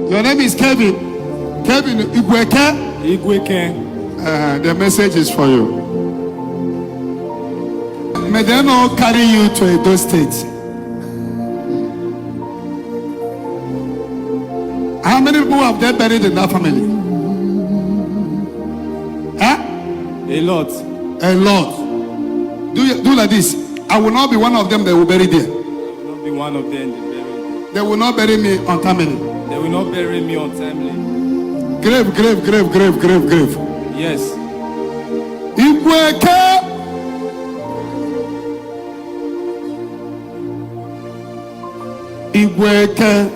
Your name is Kevin. Kevin Igweke. Igweke. The message is for you. May they not carry you to Edo State. How many people have they buried in that family? Huh? A lot. A lot. Do like this. I will not be one of them that will bury there. I will not be one of them. They will not bury me untimely. They will not bury me untimely. Grave. Yes. Igweke. Igweke.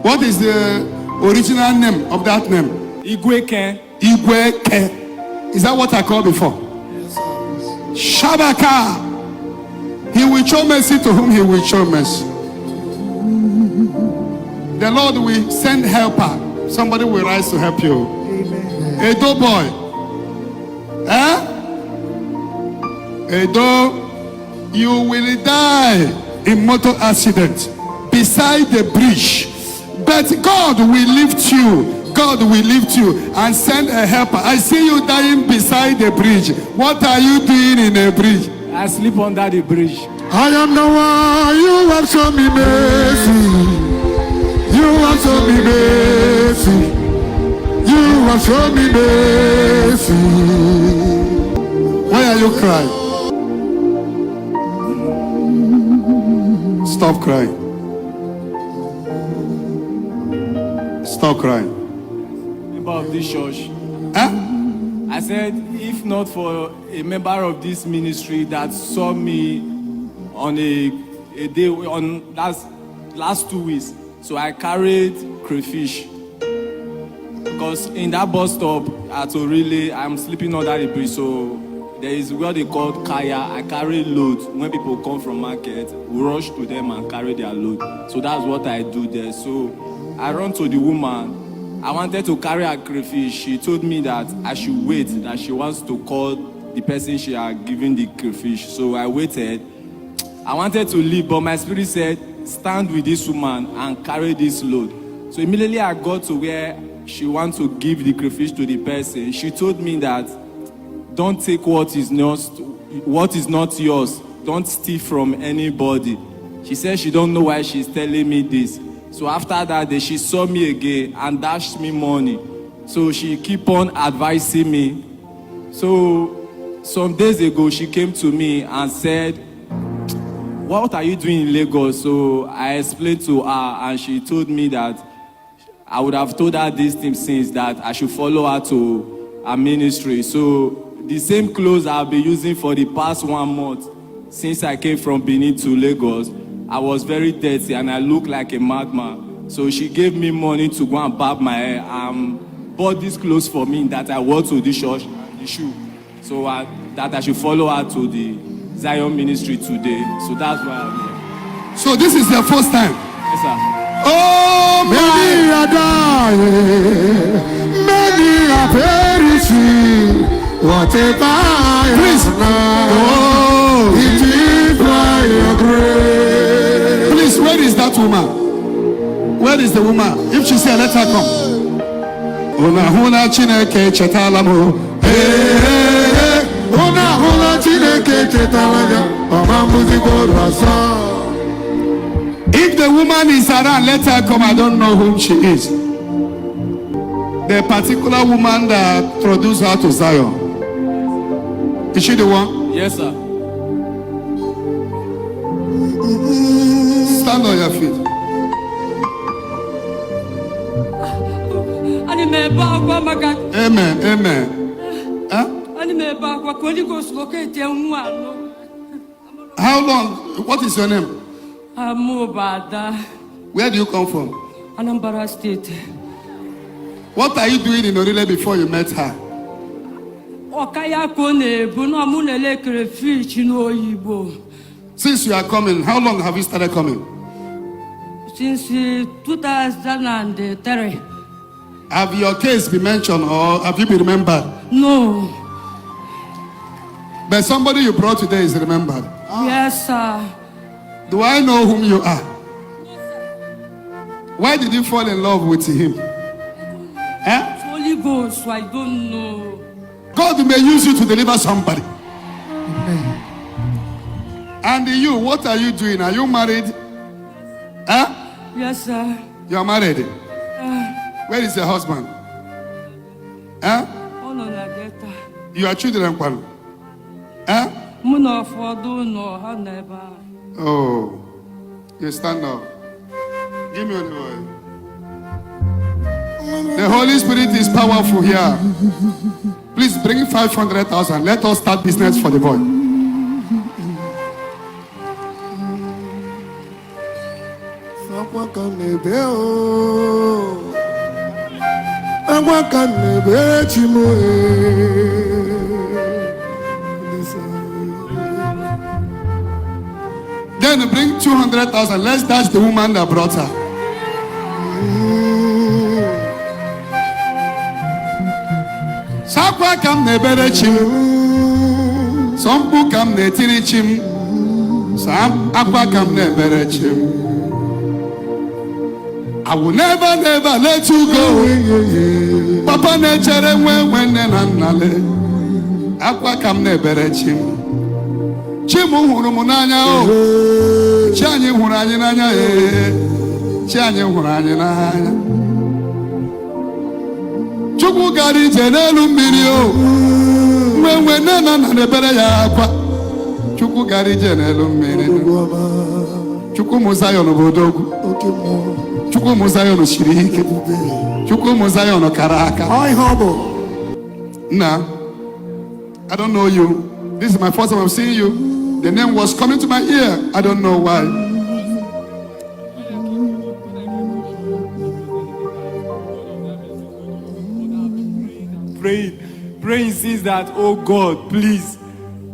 What is the original name of that name? Igweke. Igweke. Is that what I called before? Yes, Shabaka. He will show mercy to whom he will show mercy. The Lord will send helper. Somebody will rise to help you. Amen. Edo boy. Edo, you will die in motor accident beside the bridge. But God will lift you. God will lift you and send a helper. I see you dying beside the bridge. What are you doing in a bridge? I sleep under the bridge. I am the one. You have shown me mercy. You have shown me mercy. You have shown me mercy. Why are you crying? Stop crying. Stop crying. Member of this church. Huh? I said, if not for a member of this ministry that saw me on a day on last 2 weeks, so I carried crayfish. Because in that bus stop at Orile, I'm sleeping under the bridge, so there is what they call kaya. I carry load. When people come from market, we rush to them and carry their load. So that's what I do there. So I run to the woman. I wanted to carry her crayfish. She told me that I should wait, that she wants to call the person she had given the crayfish. So I waited. I wanted to leave, but my spirit said, stand with this woman and carry this load. So immediately I got to where she wants to give the crayfish to the person. She told me that don't take what is not yours. Don't steal from anybody. She said she don't know why she's telling me this. So after that day, she saw me again and dashed me money. So she keep on advising me. So some days ago, she came to me and said, what are you doing in Lagos? So I explained to her and she told me that I would have told her this thing since, that I should follow her to her ministry. So the same clothes I've been using for the past 1 month since I came from Benin to Lagos, I was very dirty and I looked like a madman. So she gave me money to go and barb my hair and bought these clothes for me that I wore to the church, the shoe. So that I should follow her to the Zion ministry today. So that's why I'm here. So this is the first time? Yes, sir. Oh, many are dying, many are perishing. Whatever please, it is by your grace. Please, where is that woman? Where is the woman? If she said, let her come. Una huna chineke chetalamo. Una huna chineke chetalamo. If the woman is around, let her come. I don't know whom she is. The particular woman that produced her to Zion. Is she the one? Yes, sir. Stand on your feet. Amen. Amen. Huh? How long? What is your name? Where do you come from? Anambra State. What are you doing in Orile before you met her? Since you are coming, how long have you started coming? Since 2003. Have your case been mentioned or have you been remembered? No. But somebody you brought today is remembered. Yes, sir. Do I know whom you are? Why did you fall in love with him? Eh? It's Holy Ghost, so I don't know. God may use you to deliver somebody. And you, what are you doing? Are you married? Huh? Yes, sir. You are married. Where is your husband? Huh? Oh, no, no, data. You are children. Huh? Muna for do no, I never. Oh, you stand up. Give me the oil. The Holy Spirit is powerful here. Please bring 500,000. Let us start business for the boy. Then bring 200,000. Let's dash the woman that brought her. Sakwa kam nebere chim. Sompu kam netiri chim. Sam akwa kam nebere chim. I will never let you go. Papa nechere when nale. Akwa kam nebere chim. Chimu huru munanya o. Chianyi huru anyi nanya e. Chianyi huru anyi nanya. Chukwu gari jenelu mmiri o. Mwe nana na nebere ya akwa. Chukwu gari jenelu mmiri. Chukwu mu Zion obodogu. Chukwu mu Zion shiri ike. Chukwu mu Zion kara aka. Nah, I don't know you. This is my first time I'm seeing you. The name was coming to my ear. I don't know why. Praying since that, oh God, please.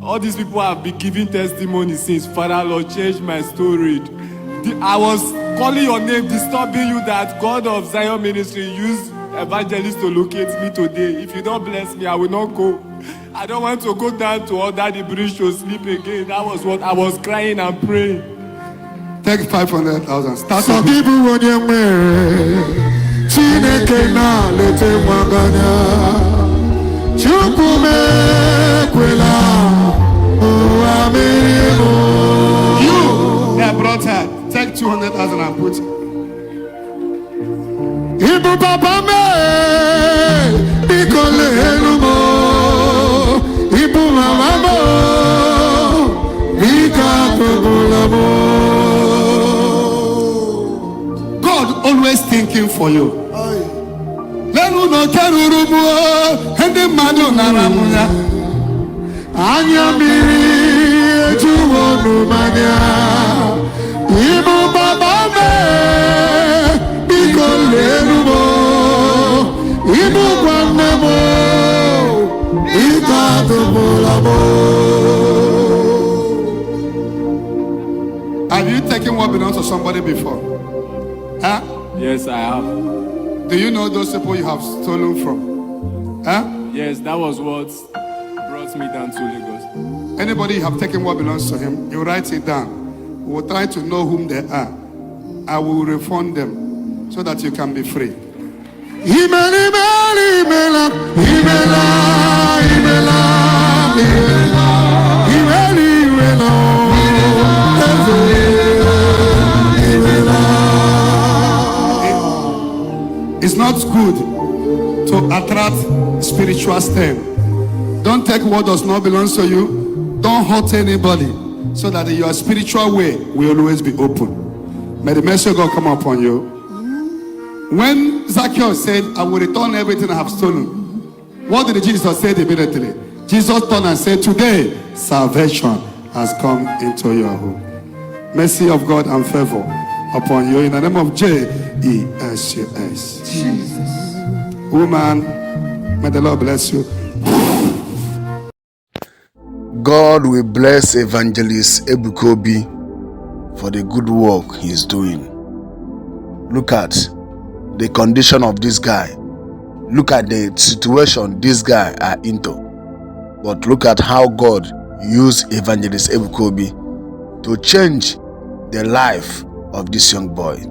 All these people have been giving testimony since. Father, Lord, change my story. I was calling your name, disturbing you that God of Zion Ministry used Evangelist to locate me today. If you don't bless me, I will not go. I don't want to go down to under the bridge to sleep again. That was what I was crying and praying. Take 500,000. Start. Some people when you're married, Chineke na lete maganya, Chukume kwela, o amimo. You that brought her, take 200,000 and put. Ibu papa me, ikole elumo. Ibu mama mo, ikapobulamo. God always thinking for you. Lenu no kerurubu, hende madu naramunya. Anya miri ejuwo numanya. Ibu baba me, ikole elumo. Ibu kwane mo, ikapobulamo. Have you taken what belongs to somebody before? Huh? Yes, I have. Do you know those people you have stolen from? Huh? Yes, that was what brought me down to Lagos. Anybody you have taken what belongs to him, you write it down. We will try to know whom they are. I will refund them so that you can be free. Imela, imela, imela, imela, imela, imela, imela, It's not good to attract spiritual stain. Don't take what does not belong to you. Don't hurt anybody, so that your spiritual way will always be open. May the mercy of God come upon you. When Zacchaeus said, I will return everything I have stolen, what did Jesus say immediately? Jesus turned and said, today salvation has come into your home. Mercy of God and favor upon you in the name of Jesus. Jesus. Woman, may the Lord bless you. God will bless Evangelist Ebuka Obi for the good work he is doing. Look at the condition of this guy. Look at the situation this guy are into. But look at how God used Evangelist Ebuka Obi to change the life of this young boy.